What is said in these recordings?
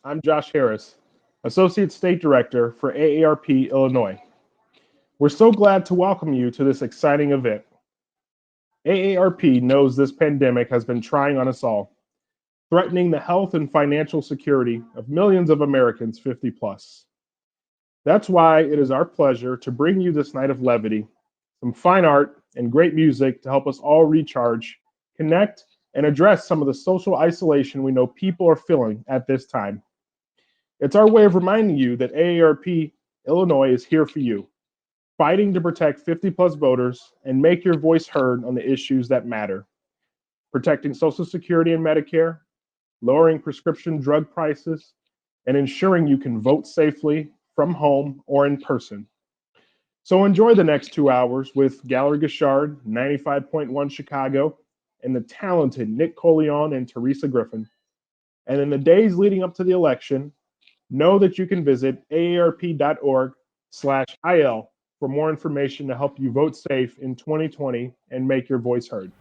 I'm Josh Harris, Associate State Director for AARP Illinois. We're so glad to welcome you to this exciting event. AARP knows this pandemic has been trying on us all, threatening the health and financial security of millions of Americans 50 plus. That's why it is our pleasure to bring you this night of levity, some fine art, and great music to help us all recharge, connect, and address some of the social isolation we know people are feeling at this time. It's our way of reminding you that AARP Illinois is here for you, fighting to protect 50 plus voters and make your voice heard on the issues that matter. Protecting Social Security and Medicare, lowering prescription drug prices, and ensuring you can vote safely from home or in person. So enjoy the next 2 hours with Gallery Gashard, 95.1 Chicago, and the talented Nick Coleon and Teresa Griffin. And in the days leading up to the election, know that you can visit aarp.org/il for more information to help you vote safe in 2020 and make your voice heard.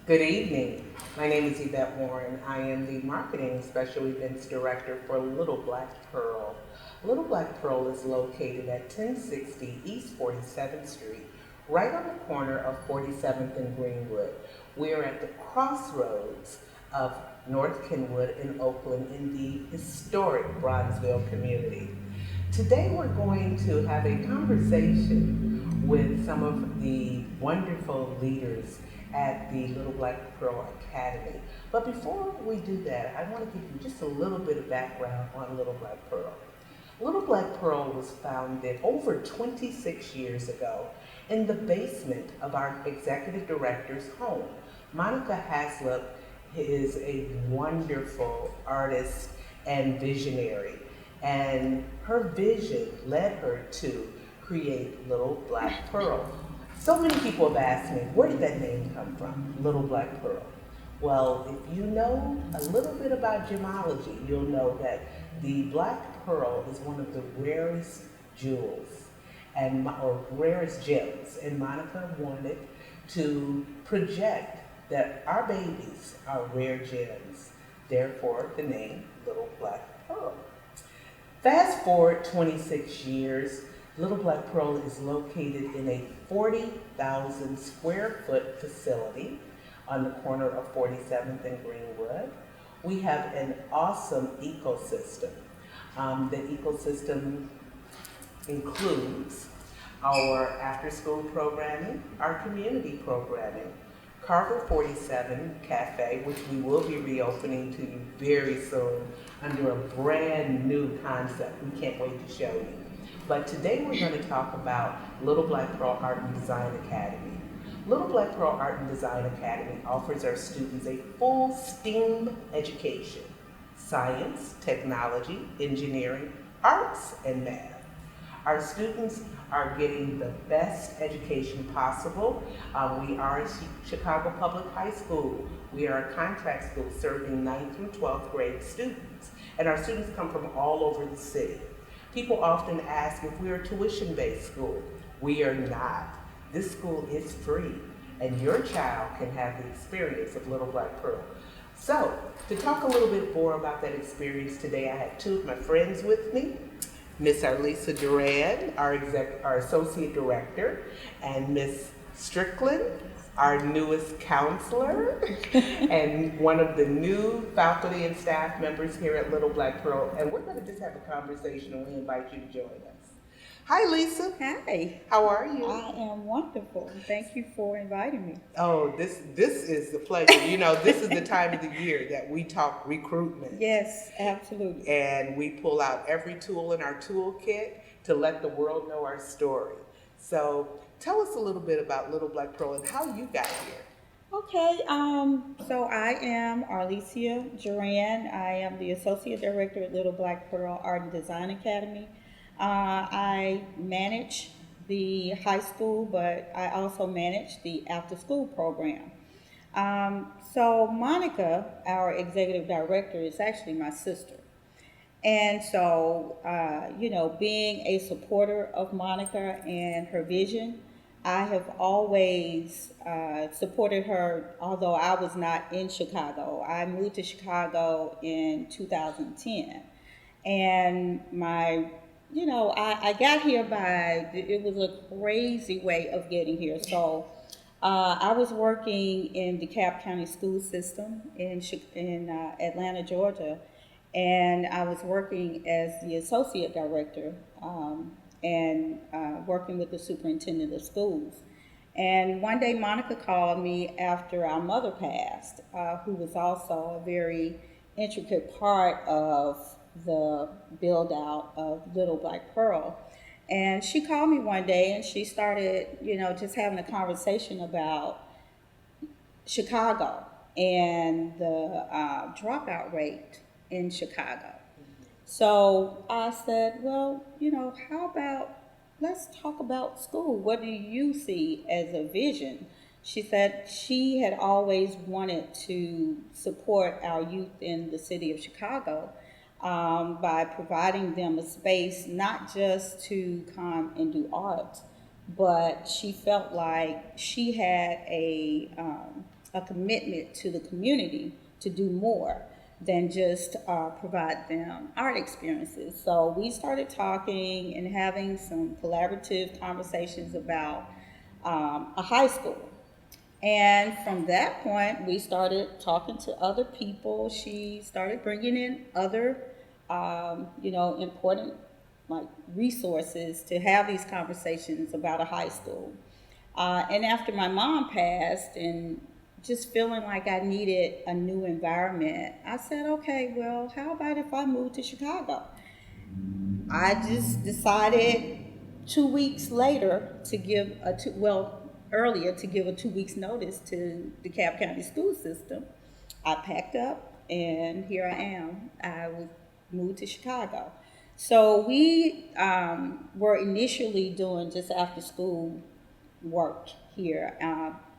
Good evening. My name is Yvette Warren. I am the Marketing Special Events Director for Little Black Pearl. Little Black Pearl is located at 1060 East 47th Street, right on the corner of 47th and Greenwood. We are at the crossroads of North Kenwood and Oakland in the historic Bronzeville community. Today we're going to have a conversation with some of the wonderful leaders at the Little Black Pearl Academy. But before we do that, I want to give you just a little bit of background on Little Black Pearl. Little Black Pearl was founded over 26 years ago in the basement of our executive director's home. Monica Haslip is a wonderful artist and visionary, and her vision led her to create Little Black Pearl. So many people have asked me, where did that name come from, Little Black Pearl? Well, if you know a little bit about gemology, you'll know that the black pearl is one of the rarest jewels or rarest gems, and Monica wanted to project that our babies are rare gems, therefore the name Little Black Pearl. Fast forward 26 years, Little Black Pearl is located in a 40,000 square foot facility on the corner of 47th and Greenwood. We have an awesome ecosystem. The ecosystem includes our after school programming, our community programming, Carver 47 Cafe, which we will be reopening to you very soon under a brand new concept. We can't wait to show you. But today we're going to talk about Little Black Pearl Art and Design Academy. Little Black Pearl Art and Design Academy offers our students a full STEAM education: science, technology, engineering, arts, and math. Our students are getting the best education possible. We are a Chicago Public High School. We are a contract school serving 9th through 12th grade students. And our students come from all over the city. People often ask if we're a tuition-based school. We are not. This school is free, and your child can have the experience of Little Black Pearl. So, to talk a little bit more about that experience today, I have two of my friends with me. Miss Arlisa Duran, our Associate Director, and Miss Strickland, our newest counselor, and one of the new faculty and staff members here at Little Black Pearl. And we're going to just have a conversation, and we invite you to join us. Hi, Lisa. Hi, How are you? I am wonderful. Thank you for inviting me. Oh, this is the pleasure. You know, this is the time of the year that we talk recruitment. Yes, absolutely. And we pull out every tool in our toolkit to let the world know our story. So tell us a little bit about Little Black Pearl and how you got here. Okay, so I am Arlesia Duran. I am the Associate Director at Little Black Pearl Art and Design Academy. I manage the high school, but I also manage the after school program. So Monica, our executive director, is actually my sister. And so, being a supporter of Monica and her vision, I have always supported her, although I was not in Chicago. I moved to Chicago in 2010. And I got here by, it was a crazy way of getting here. So I was working in DeKalb County school system in Atlanta, Georgia, and I was working as the associate director and working with the superintendent of schools. And one day, Monica called me after our mother passed, who was also a very intricate part of the build out of Little Black Pearl. And she called me one day and she started, just having a conversation about Chicago and the dropout rate in Chicago. So I said, well, how about let's talk about school. What do you see as a vision? She said she had always wanted to support our youth in the city of Chicago by providing them a space not just to come and do art, but she felt like she had a commitment to the community to do more than just provide them art experiences. So we started talking and having some collaborative conversations about a high school. And from that point, we started talking to other people. She started bringing in other, important like resources to have these conversations about a high school. And after my mom passed and just feeling like I needed a new environment, I said, okay, well, how about if I move to Chicago? I just decided 2 weeks later to give earlier to give a 2 weeks notice to the Cobb County school system. I packed up and here I am. Moved to Chicago. So we were initially doing just after school work here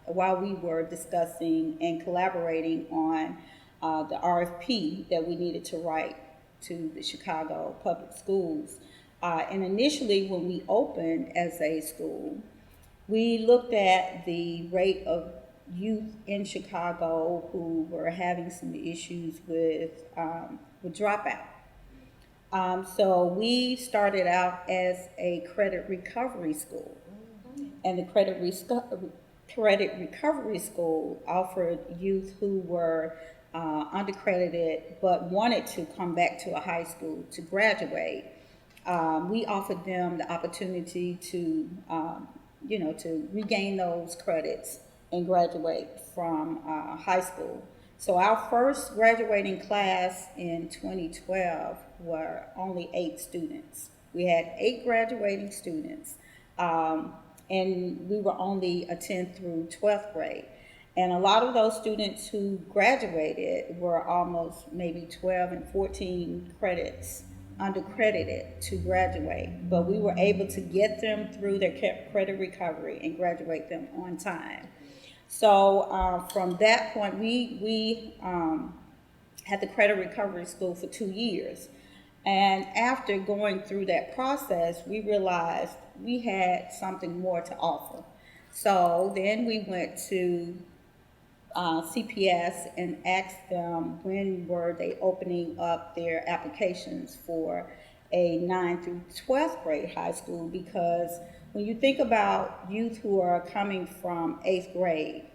while we were discussing and collaborating on the RFP that we needed to write to the Chicago public schools. And initially, when we opened as a school, we looked at the rate of youth in Chicago who were having some issues with dropout. So we started out as a credit recovery school, and the credit recovery school offered youth who were undercredited but wanted to come back to a high school to graduate. We offered them the opportunity to regain those credits and graduate from high school. So our first graduating class in 2012 were only 8 students. We had 8 graduating students, and we were only a 10th through 12th grade. And a lot of those students who graduated were almost maybe 12 and 14 credits undercredited to graduate, but we were able to get them through their credit recovery and graduate them on time. So from that point, we had the credit recovery school for 2 years. And after going through that process, we realized we had something more to offer. So then we went to CPS and asked them when were they opening up their applications for a 9th through 12th grade high school, because when you think about youth who are coming from 8th grade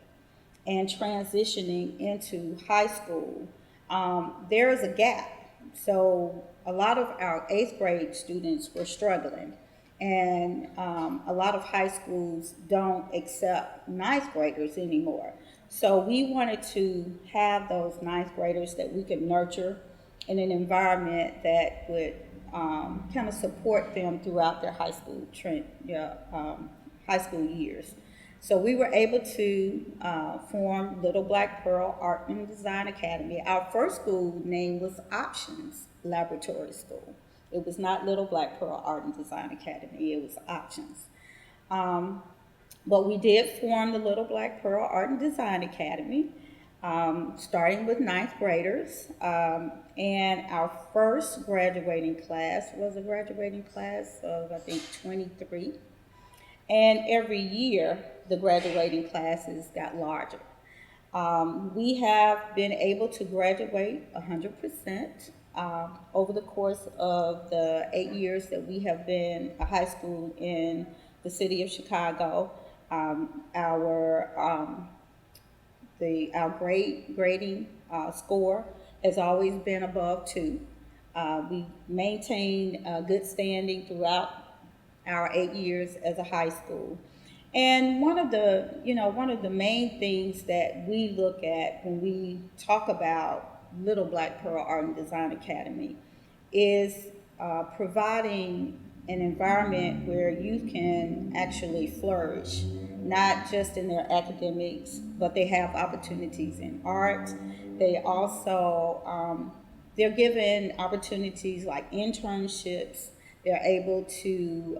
and transitioning into high school, there is a gap. So a lot of our 8th grade students were struggling, and a lot of high schools don't accept 9th graders anymore. So we wanted to have those 9th graders that we could nurture in an environment that would kind of support them throughout their high school years. So we were able to form Little Black Pearl Art and Design Academy. Our first school name was Options Laboratory School. It was not Little Black Pearl Art and Design Academy, it was Options. But we did form the Little Black Pearl Art and Design Academy, starting with 9th graders. And our first graduating class was a graduating class of, I think, 23. And every year, the graduating classes got larger. We have been able to graduate 100%. Over the course of the 8 years that we have been a high school in the city of Chicago, our our grading score has always been above 2. We maintain good standing throughout our 8 years as a high school. And one of the main things that we look at when we talk about Little Black Pearl Art and Design Academy is providing an environment where youth can actually flourish, not just in their academics, but they have opportunities in art. They also they're given opportunities like internships. They're able to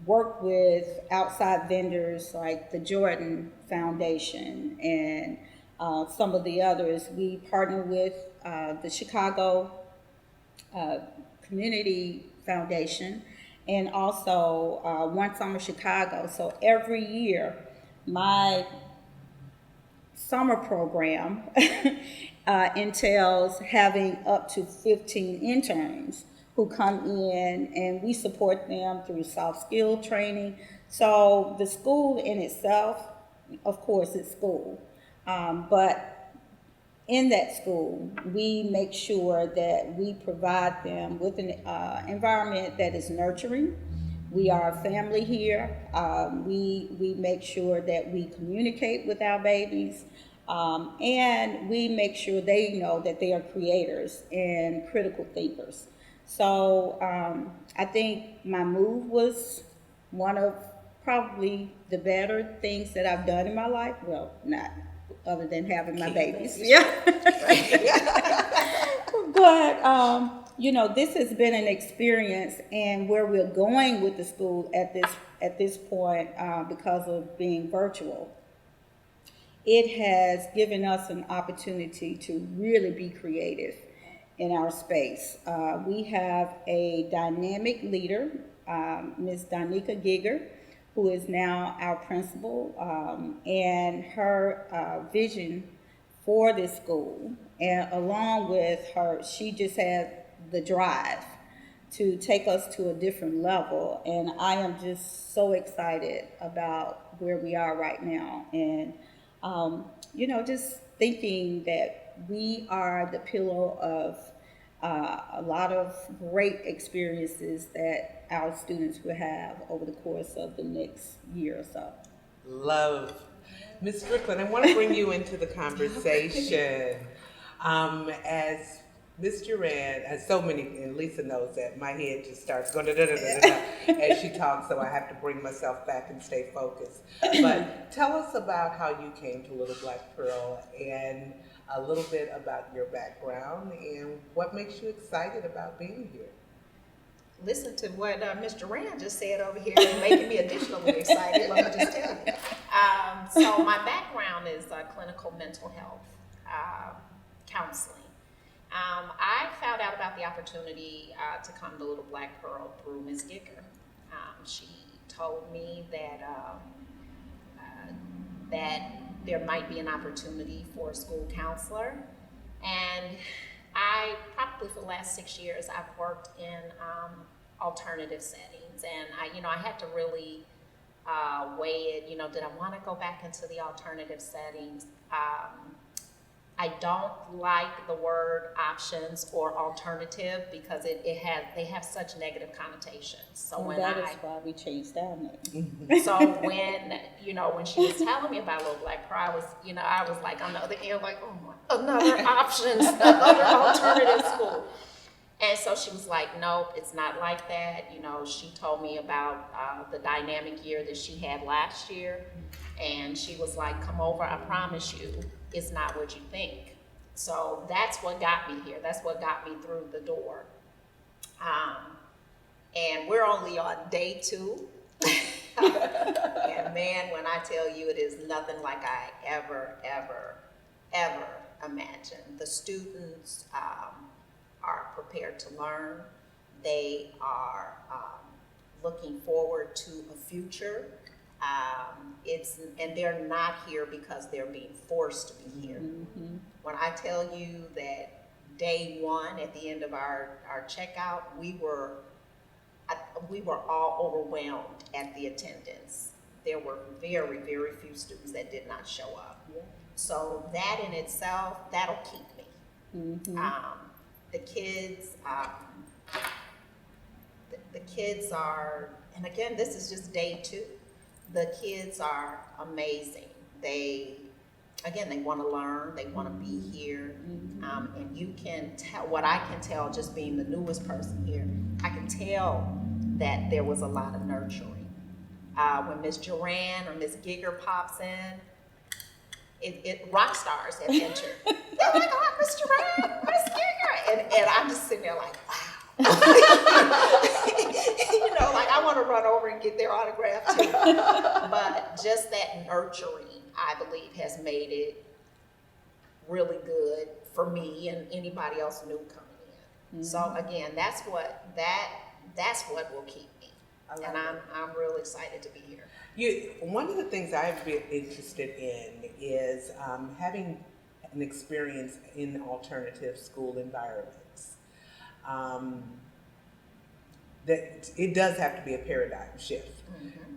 work with outside vendors like the Jordan Foundation and some of the others. We partner with the Chicago uh, Community Foundation and also One Summer Chicago. So every year, my summer program entails having up to 15 interns who come in, and we support them through soft skill training. So the school in itself, of course, it's school, but in that school, we make sure that we provide them with an environment that is nurturing. We are a family here. We make sure that we communicate with our babies, and we make sure they know that they are creators and critical thinkers. So I think my move was one of probably the better things that I've done in my life. Well, not other than having my babies. Yeah. But this has been an experience, and where we're going with the school at this point, because of being virtual, it has given us an opportunity to really be creative in our space. We have a dynamic leader, Ms. Danica Giger, who is now our principal, and her vision for this school, and along with her, she just had the drive to take us to a different level. And I am just so excited about where we are right now. And, just thinking that we are the pillow of a lot of great experiences that our students will have over the course of the next year or so. Love. Ms. Strickland, I want to bring you into the conversation. As Ms. Duran, as so many, and Lisa knows that my head just starts going da da da da da as she talks, so I have to bring myself back and stay focused. But tell us about how you came to Little Black Pearl and a little bit about your background and what makes you excited about being here. Listen to what Mr. Rand just said over here and making me additionally excited, let me just tell you. So my background is clinical mental health counseling. I found out about the opportunity to come to Little Black Pearl through Ms. Gicker. She told me that there might be an opportunity for a school counselor, and I probably for the last 6 years I've worked in alternative settings, and I had to really weigh it. Did I want to go back into the alternative settings? I don't like the word options or alternative because they have such negative connotations. So And when that is why we changed our name. so when she was telling me about Little Black Pearl, I was like on the other end, like, oh my, another options, another alternative school. And so she was like, nope, it's not like that. She told me about the dynamic year that she had last year. And she was like, come over, I promise you, it's not what you think. So that's what got me here. That's what got me through the door. And we're only on day 2. And man, when I tell you, it is nothing like I ever imagined. The students are prepared to learn. They are looking forward to a future. And they're not here because they're being forced to be here. Mm-hmm. When I tell you that day one, at the end of our checkout, we were all overwhelmed at the attendance. There were very, very few students that did not show up. Yeah. So that in itself, that'll keep me. The kids, the kids are, and again, this is just day two. The kids are amazing. They want to learn. They want to be here. And you can tell, what I can tell just being the newest person here, I can tell that there was a lot of nurturing. When Miss Duran or Miss Giger pops in, rock stars have entered. Oh my God, Miss Duran, Miss Giger. And I'm just sitting there like, wow. Like I want to run over and get their autograph too. But just that nurturing, I believe, has made it really good for me and anybody else new coming in. So again, that's what will keep me. And I'm really excited to be here. One of the things I've been interested in is having an experience in alternative school environments. That it does have to be a paradigm shift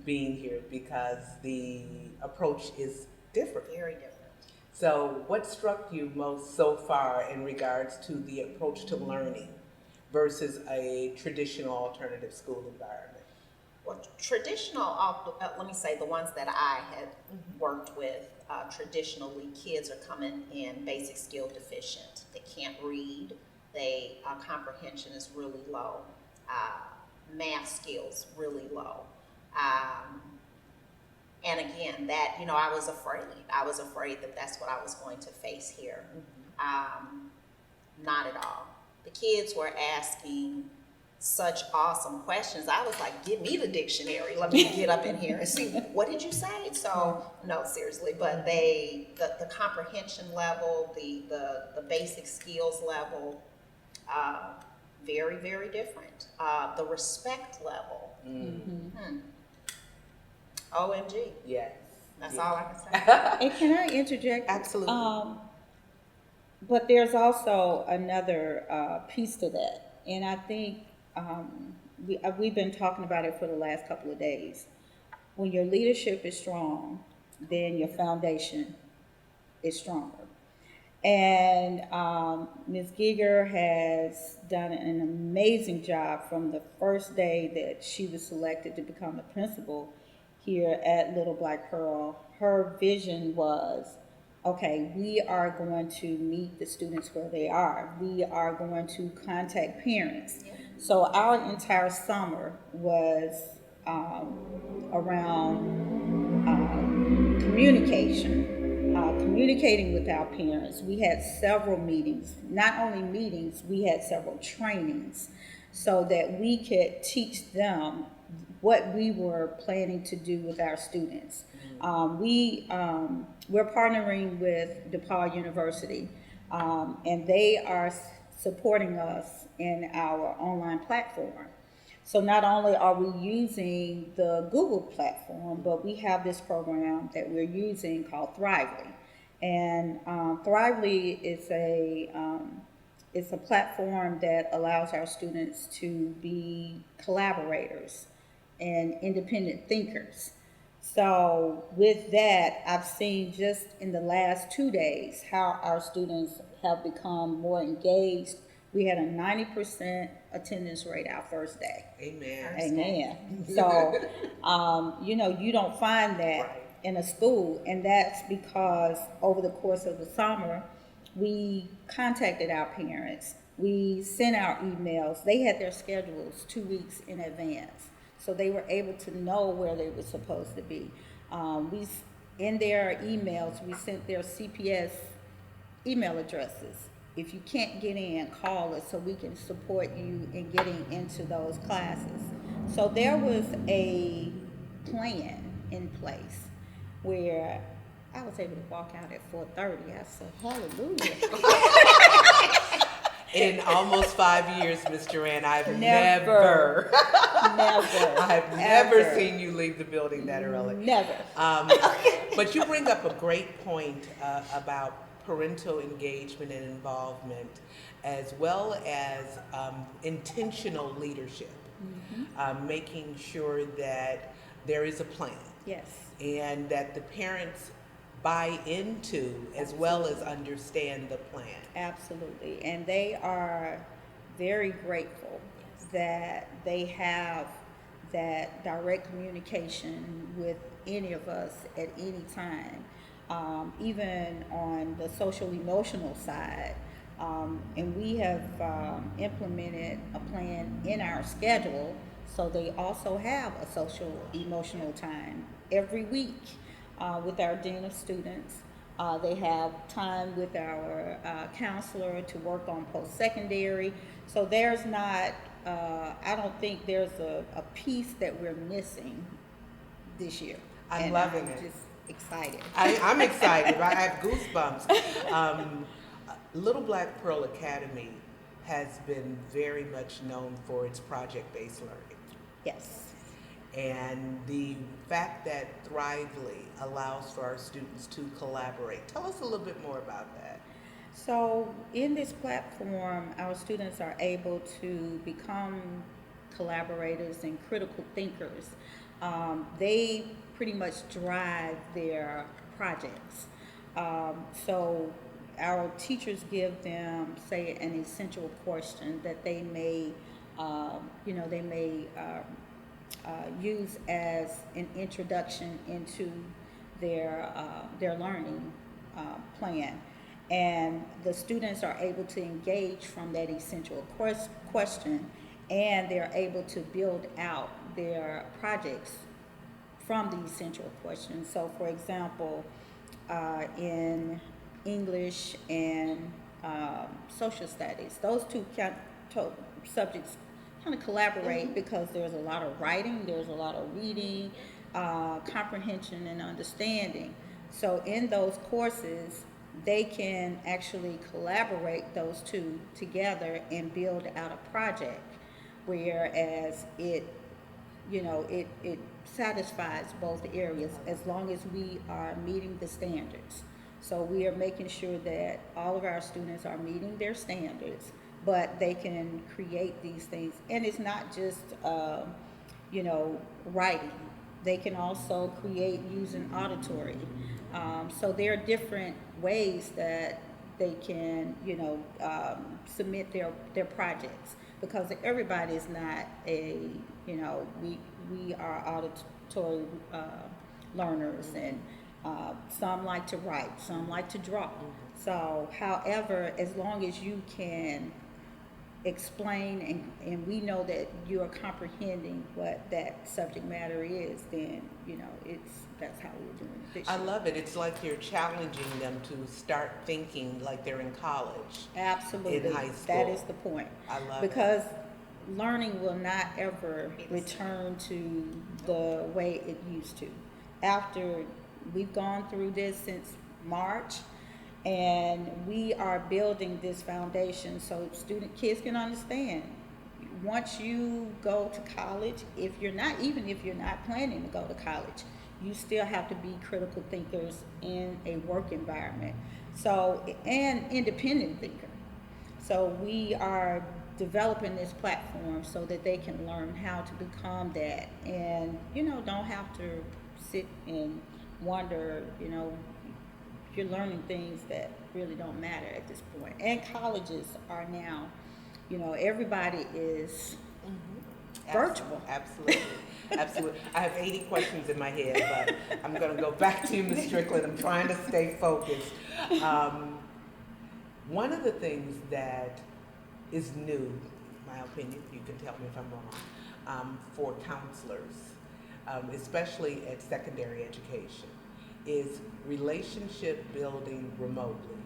being here because the approach is different. Very different. So what struck you most so far in regards to the approach to learning versus a traditional alternative school environment? Well, traditional, let me say the ones that I have worked with, traditionally kids are coming in basic skill deficient. They can't read, comprehension is really low, math skills really low. And again, that, I was afraid that that's what I was going to face here. Not at all. The kids were asking such awesome questions. I was like, give me the dictionary. Let me get up in here and see, what did you say? So, no, seriously, but the comprehension level, the basic skills level, very, very different. The respect level. OMG. Yes. That's all I can say. And can I interject? Absolutely. But there's also another piece to that, and I think we've been talking about it for the last couple of days. When your leadership is strong, then your foundation is stronger. And Ms. Giger has done an amazing job from the first day that she was selected to become the principal here at Little Black Pearl. Her vision was, okay, we are going to meet the students where they are. We are going to contact parents. Yeah. So our entire summer was around communicating with our parents. We had several meetings. Not only meetings, we had several trainings so that we could teach them what we were planning to do with our students. We're partnering with DePaul University, and they are supporting us in our online platform. So not only are we using the Google platform, but we have this program that we're using called Thrively. And Thrively is it's a platform that allows our students to be collaborators and independent thinkers. So with that, I've seen just in the last 2 days how our students have become more engaged. We had a 90% attendance rate our first day. Amen. Amen. So, you don't find that in a school, and that's because over the course of the summer, we contacted our parents. We sent out emails. They had their schedules 2 weeks in advance, so they were able to know where they were supposed to be. In their emails, we sent their CPS email addresses. If you can't get in, call us so we can support you in getting into those classes. So there was a plan in place where I was able to walk out at 4:30. I said, hallelujah. In almost 5 years, Ms. Duran, I've Never. I've never seen you leave the building that early. Never. But you bring up a great point about parental engagement and involvement, as well as intentional leadership, making sure that there is a plan Yes. and that the parents buy into as well as understand the plan. Absolutely. And they are very grateful that they have that direct communication with any of us at any time, even on the social emotional side. And we have implemented a plan in our schedule, so they also have a social emotional time every week with our dean of students. They have time with our counselor to work on post-secondary. So there's not, I don't think there's a piece that we're missing this year. I'm loving it. I'm just excited. I'm excited. I have goosebumps. Little Black Pearl Academy has been very much known for its project-based learning. Yes. And the fact that Thrively allows for our students to collaborate. Tell us a little bit more about that. So in this platform, our students are able to become collaborators and critical thinkers. They pretty much drive their projects. So our teachers give them, say, an essential question that they may, use as an introduction into their learning plan. And the students are able to engage from that essential question, and they're able to build out their projects from the essential questions. So, for example, in English and social studies, those two subjects kind of collaborate because there's a lot of writing, there's a lot of reading, comprehension, and understanding. So, in those courses, they can actually collaborate those two together and build out a project, whereas it satisfies both areas as long as we are meeting the standards. So we are making sure that all of our students are meeting their standards, but they can create these things. And it's not just, writing. They can also create using auditory. So there are different ways that they can, submit their projects, because everybody is not we are auditory learners, and some like to write, some like to draw. So, however, as long as you can explain and we know that you are comprehending what that subject matter is, then that's how we're doing it this I year. love it. It's like you're challenging them to start thinking like they're in college. Absolutely. In high school. That is the point. I love because learning will not ever return to the way it used to. After we've gone through this since March, and we are building this foundation so kids can understand. Once you go to college, if you're not planning to go to college, you still have to be critical thinkers in a work environment. So, and independent thinker. So we are developing this platform so that they can learn how to become that, and don't have to sit and wonder, you're learning things that really don't matter at this point. And colleges are now, everybody is virtual. Absolutely. Absolutely. I have 80 questions in my head, but I'm going to go back to you, Ms. Strickland. I'm trying to stay focused. One of the things that is new, in my opinion, you can tell me if I'm wrong, for counselors, especially at secondary education, is relationship building remotely.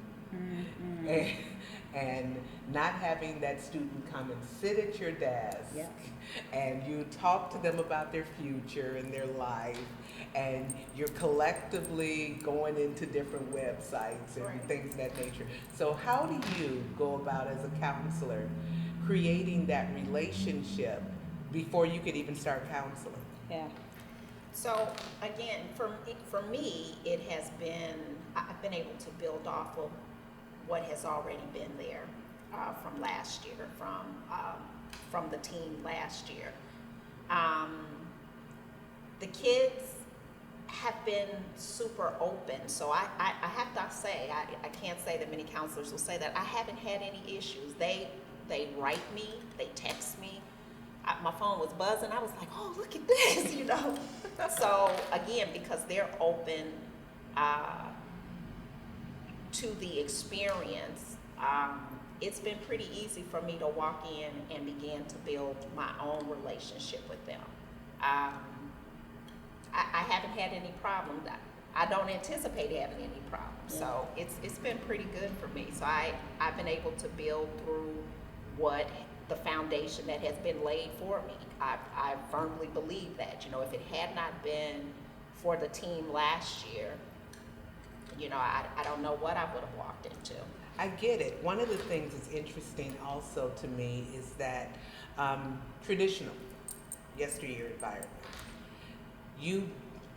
And not having that student come and sit at your desk, Yeah. and you talk to them about their future and their life, and you're collectively going into different websites and things of that nature. So how do you go about, as a counselor, creating that relationship before you could even start counseling? Yeah. So again, for me, it has been, I've been able to build off of what has already been there from last year, from the team last year. The kids have been super open, so I have to say, I can't say that many counselors will say that. I haven't had any issues. They write me, they text me. My phone was buzzing. I was like, oh, look at this, you know. So again, because they're open to the experience, it's been pretty easy for me to walk in and begin to build my own relationship with them. I haven't had any problems. I don't anticipate having any problems. Yeah. So it's been pretty good for me. So I've been able to build through what the foundation that has been laid for me. I firmly believe that. You know, if it had not been for the team last year, you know, I don't know what I would have walked into. I get it. One of the things that's interesting also to me is that traditional yesteryear environment, you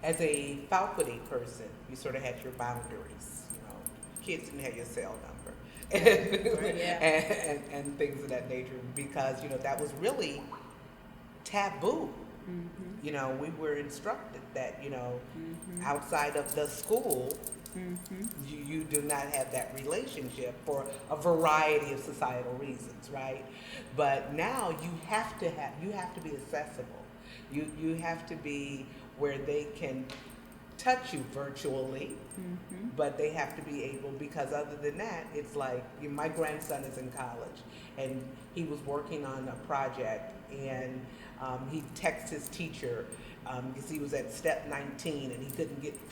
as a faculty person, you sort of had your boundaries. You know, kids didn't have your cell number and things of that nature, because you know that was really taboo. Mm-hmm. You know, we were instructed that, you know, outside of the school, you do not have that relationship for a variety of societal reasons, right? But now you have to be accessible. You have to be where they can touch you virtually, but they have to be able, because other than that, it's like, my grandson is in college and he was working on a project, and he texted his teacher because he was at step 19 and he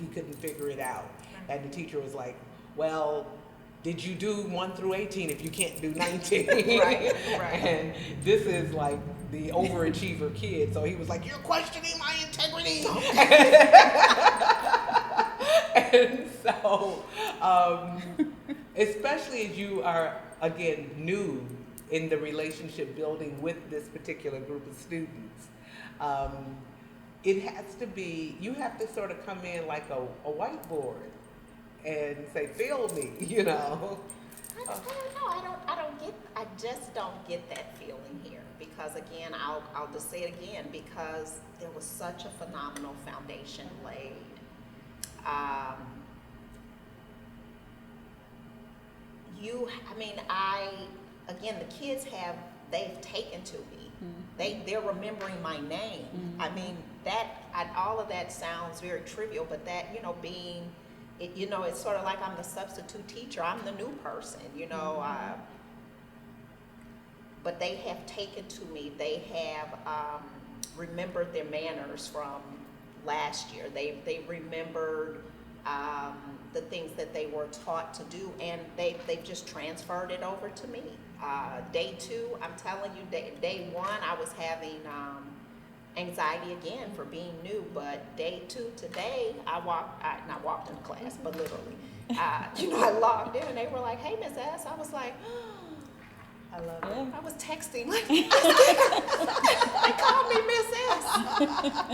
couldn't figure it out, and the teacher was like, well, did you do 1 through 18 if you can't do 19? Right. And this is like the overachiever kid, so he was like, you're questioning my integrity. And so, especially as you are, again, new in the relationship building with this particular group of students, it has to be, you have to sort of come in like a whiteboard and say, feel me, you know. I don't know. I just don't get that feeling here, because again, I'll just say it again, because there was such a phenomenal foundation laid. Again, the kids they've taken to me. They're remembering my name. I mean, all of that sounds very trivial, but that, you know, being, you know, it's sort of like I'm the substitute teacher. I'm the new person, you know. But they have taken to me. They have remembered their manners from last year. They remembered the things that they were taught to do, and they've just transferred it over to me. Day 2, I'm telling you, day 1, I was having anxiety again for being new, but day 2 today, not walked into class, but literally, you know, I logged in and they were like, hey, Miss S. I was like, I love it. I was texting like, they called me Miss S.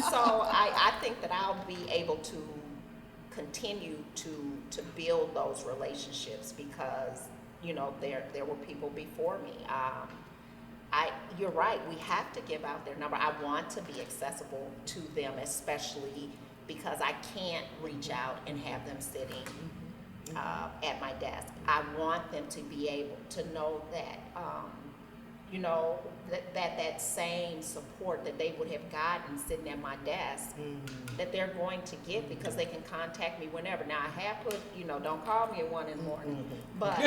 So I think that I'll be able to continue to build those relationships, because, you know, there were people before me. You're right, we have to give out their number. I want to be accessible to them, especially because I can't reach out and have them sitting at my desk. I want them to be able to know that, you know, that same support that they would have gotten sitting at my desk, that they're going to get, because they can contact me whenever. Now, I have put, you know, don't call me at 1 in the morning, but,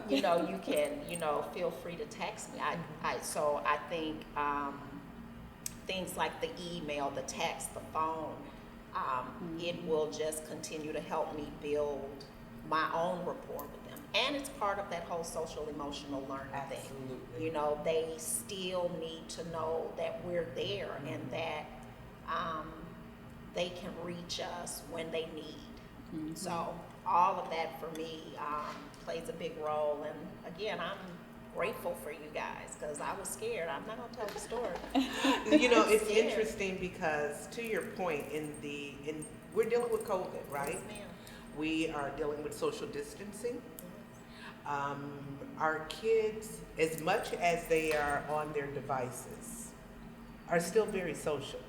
you know, you can, you know, feel free to text me. So I think things like the email, the text, the phone, it will just continue to help me build my own rapport with them. And it's part of that whole social emotional learning thing. You know, they still need to know that we're there, and that they can reach us when they need. So all of that for me plays a big role. And again, I'm grateful for you guys, because I was scared. I'm not going to tell the story. You know, it's interesting because, to your point, we're dealing with COVID, right? Yes, ma'am. We are dealing with social distancing. Um, our kids, as much as they are on their devices, are still very social,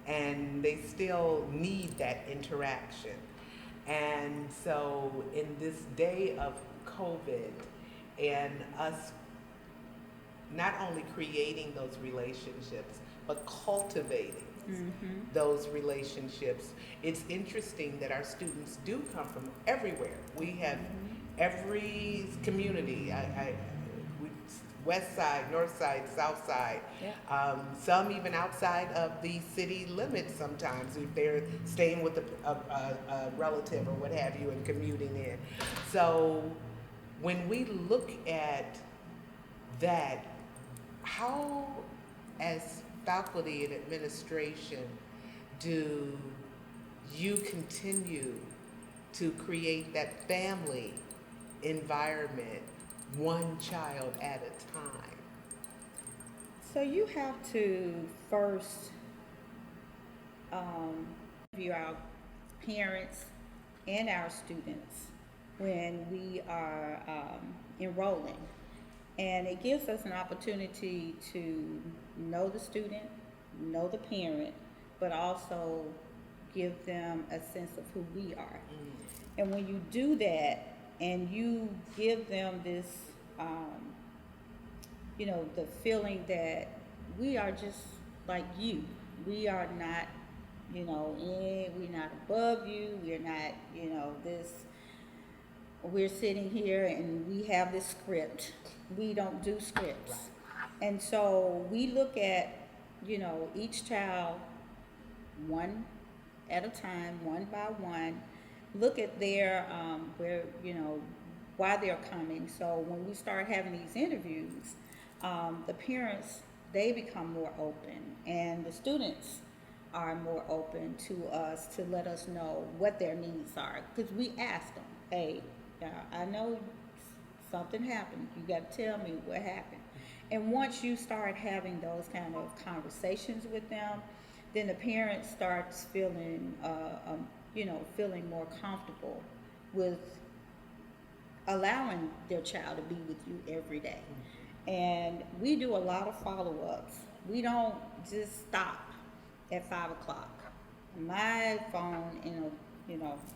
and they still need that interaction. And so, in this day of COVID, and us not only creating those relationships, but cultivating those relationships. It's interesting that our students do come from everywhere. We have every community. We, West Side, North Side, South Side. Yeah. Some even outside of the city limits. Sometimes, if they're staying with a relative or what have you, and commuting in. So, when we look at that, how, as faculty and administration, do you continue to create that family environment, one child at a time? So you have to first interview our parents and our students when we are enrolling. And it gives us an opportunity to know the student, know the parent, but also give them a sense of who we are. And when you do that and you give them this, the feeling that we are just like you, we are not, we're not above you, we're not, we're sitting here and we have this script. We don't do scripts. And so we look at, each child one at a time, one by one, look at their, why they're coming. So when we start having these interviews, the parents, they become more open, and the students are more open to us to let us know what their needs are. Because we ask them, hey, I know something happened. You got to tell me what happened. And once you start having those kind of conversations with them, then the parent starts feeling, feeling more comfortable with allowing their child to be with you every day. And we do a lot of follow-ups. We don't just stop at 5 o'clock. My phone,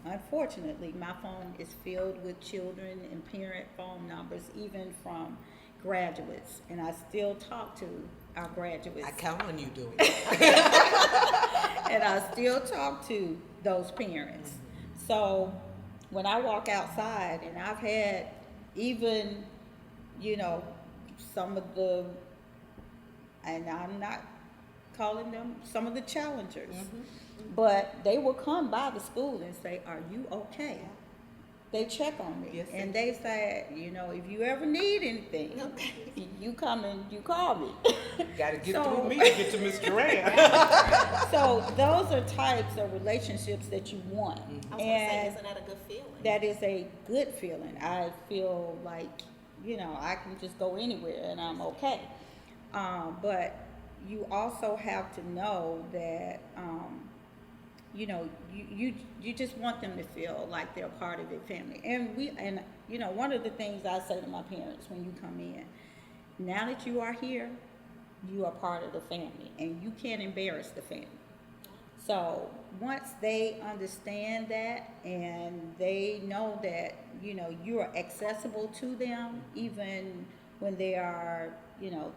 unfortunately, my phone is filled with children and parent phone numbers, even from graduates. And I still talk to our graduates. I count on you doing it. And I still talk to those parents. So when I walk outside, and I've had even, some of the, and I'm not calling them some of the challengers, but they will come by the school and say, are you okay? They check on me. Yes, and they say, if you ever need anything, you come and you call me. Got to get through me to get to Miss Duran. So those are types of relationships that you want. I was going to say, isn't that a good feeling? That is a good feeling. I feel like, I can just go anywhere and I'm okay. But you also have to know that, you just want them to feel like they're part of your family. And one of the things I say to my parents when you come in, now that you are here, you are part of the family, and you can't embarrass the family. So once they understand that, and they know that, you are accessible to them, even when there are,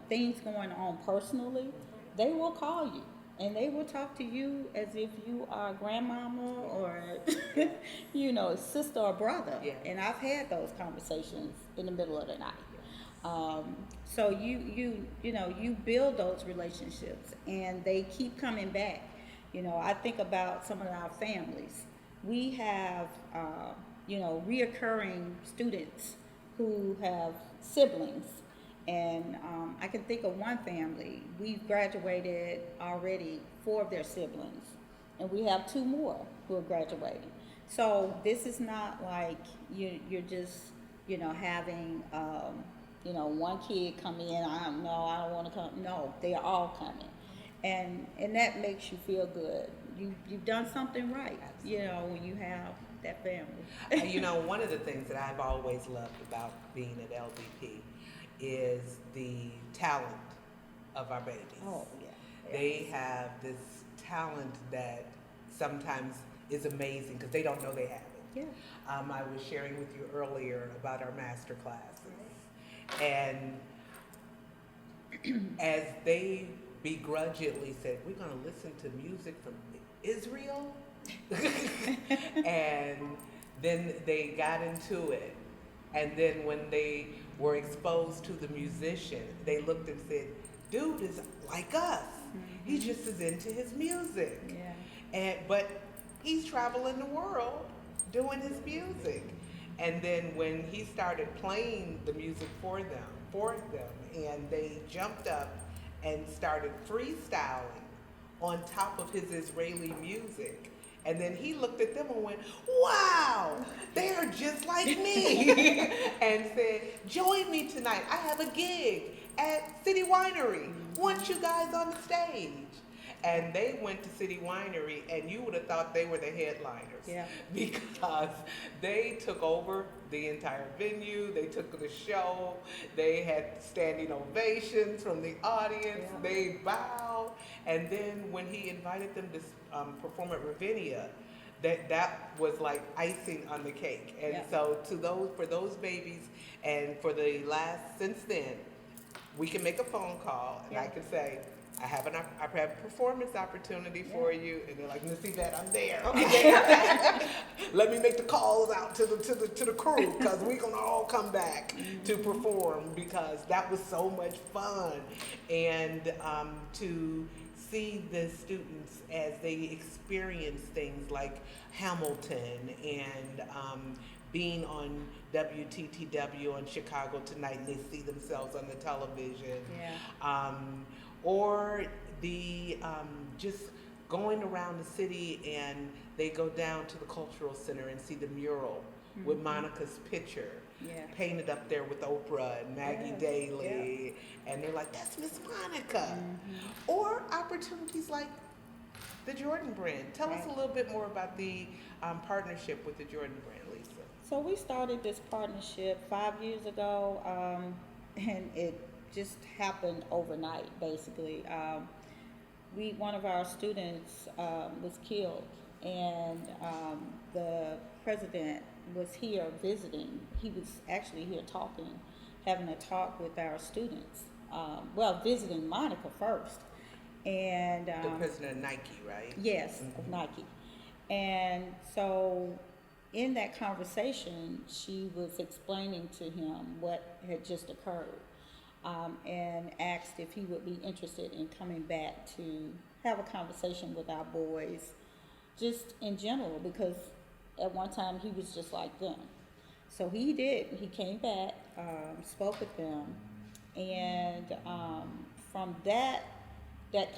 things going on personally, they will call you. And they will talk to you as if you are grandmama or, sister or brother. Yeah. And I've had those conversations in the middle of the night. So you build those relationships, and they keep coming back. I think about some of our families. We have, reoccurring students who have siblings. And I can think of one family. We've graduated already 4 of their siblings, and we have 2 more who are graduating. So this is not like you're just, having, one kid come in. I don't want to come. No, they are all coming, and that makes you feel good. you've done something right. You know, when you have that family. One of the things that I've always loved about being at LBP is the talent of our babies. Oh yeah. They have this talent that sometimes is amazing because they don't know they have it. Yeah. I was sharing with you earlier about our master classes, and as they begrudgingly said, "We're going to listen to music from Israel," and then they got into it, and then when they were exposed to the musician, they looked and said, "Dude is like us. He just is into his music." Yeah. But he's traveling the world doing his music. And then when he started playing the music for them, and they jumped up and started freestyling on top of his Israeli music. And then he looked at them and went, "Wow, they are just like me." And said, "Join me tonight. I have a gig at City Winery. Want you guys on the stage." And they went to City Winery, and you would have thought they were the headliners. Yeah. Because they took over the entire venue, they took the show, they had standing ovations from the audience, Yeah. they bowed, and then when he invited them to perform at Ravinia, that was like icing on the cake. And Yeah. so for those babies, and for the last, since then, we can make a phone call, and I Yeah. can say, I have a performance opportunity for you," and they're like, "Miss Yvette, I'm there. Let me make the calls out to the crew, because we're gonna all come back to perform," because that was so much fun, and to see the students as they experience things like Hamilton and being on WTTW on Chicago Tonight, and they see themselves on the television. Yeah. Or the just going around the city, and they go down to the cultural center and see the mural with Monica's picture Yeah. painted up there with Oprah and Maggie Yes, Daly, and they're like, "That's Miss Monica." Or opportunities like the Jordan brand. Tell us a Right. little bit more about the partnership with the Jordan brand, Lisa. So we started this partnership 5 years ago, and it just happened overnight, basically. One of our students was killed, and the president was here visiting. He was actually here having a talk with our students. Visiting Monica first, and The president of Nike, right? yes, of Nike. And so in that conversation, she was explaining to him what had just occurred, and asked if he would be interested in coming back to have a conversation with our boys, just in general, because at one time he was just like them. So he did. He came back, spoke with them, and from that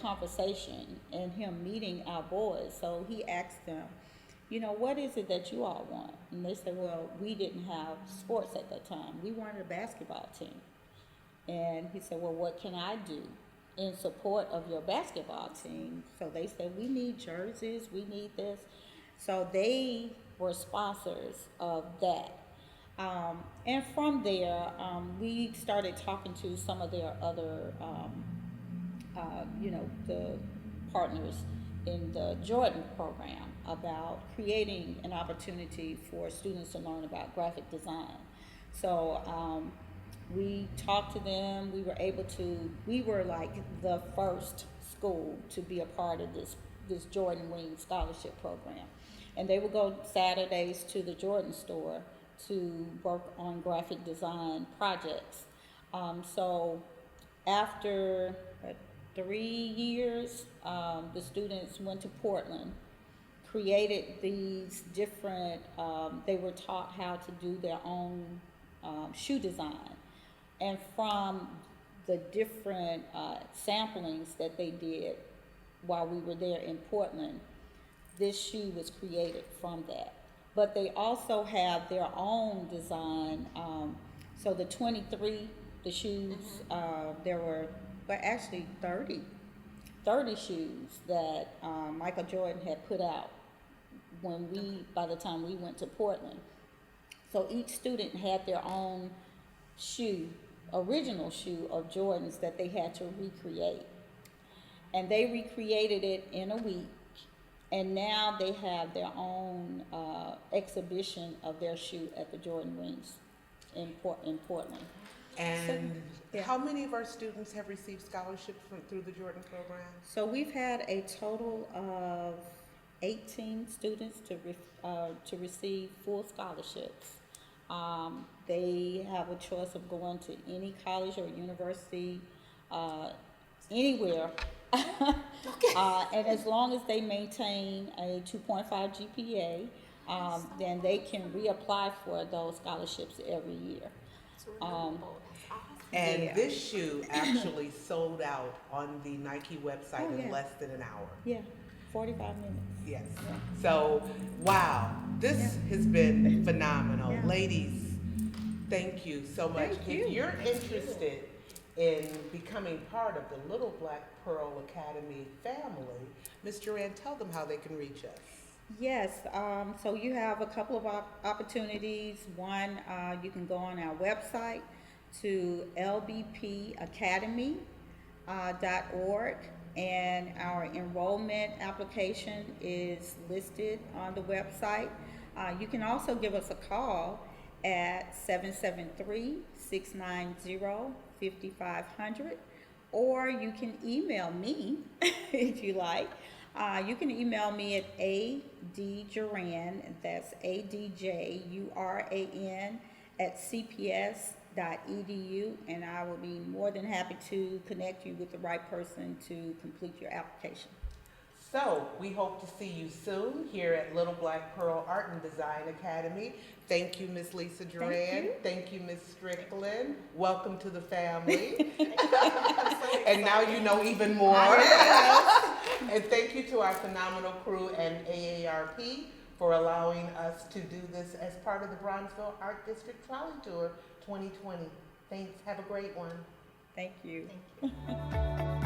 conversation and him meeting our boys, so he asked them, "What is it that you all want?" And they said, "Well, we didn't have sports at that time. We wanted a basketball team." And he said, "Well, what can I do in support of your basketball team?" So they said, "We need jerseys, we need this." So they were sponsors of that. And from there, we started talking to some of their other, the partners in the Jordan program about creating an opportunity for students to learn about graphic design. So we talked to them. We were like the first school to be a part of this Jordan Wing Scholarship Program. And they would go Saturdays to the Jordan store to work on graphic design projects. So after 3 years, the students went to Portland, created these different, they were taught how to do their own shoe design. And from the different samplings that they did while we were there in Portland, this shoe was created from that. But they also have their own design. So the 23, the shoes, there were actually 30 30 shoes that Michael Jordan had put out by the time we went to Portland. So each student had their own original shoe of Jordan's that they had to recreate. And they recreated it in a week. And now they have their own exhibition of their shoe at the Jordan Rings in Portland. And yeah. how many of our students have received scholarships through the Jordan program? So we've had a total of 18 students to receive full scholarships. They have a choice of going to any college or university, anywhere. And as long as they maintain a 2.5 GPA, then they can reapply for those scholarships every year. And Yeah. this shoe actually sold out on the Nike website Oh, in yeah. less than an hour. Yeah, 45 minutes. Yes. Yeah. So, wow, this Yeah. has been phenomenal. Yeah. Ladies, thank you so much. Thank you. If you're interested in becoming part of the Little Black Pearl Academy family, Ms. Duran, tell them how they can reach us. Yes, so you have a couple of opportunities. One, you can go on our website to lbpacademy.org, and our enrollment application is listed on the website. You can also give us a call at 773-690-5500, or you can email me if you like. You can email me at adjuran, that's ADJURAN @cps.edu, and I will be more than happy to connect you with the right person to complete your application. So, we hope to see you soon here at Little Black Pearl Art and Design Academy. Thank you, Ms. Lisa Duran. Thank you, Ms. Strickland. Welcome to the family. And now you know even more. And thank you to our phenomenal crew and AARP for allowing us to do this as part of the Bronzeville Art District Trolley Tour 2020. Thanks. Have a great one. Thank you. Thank you.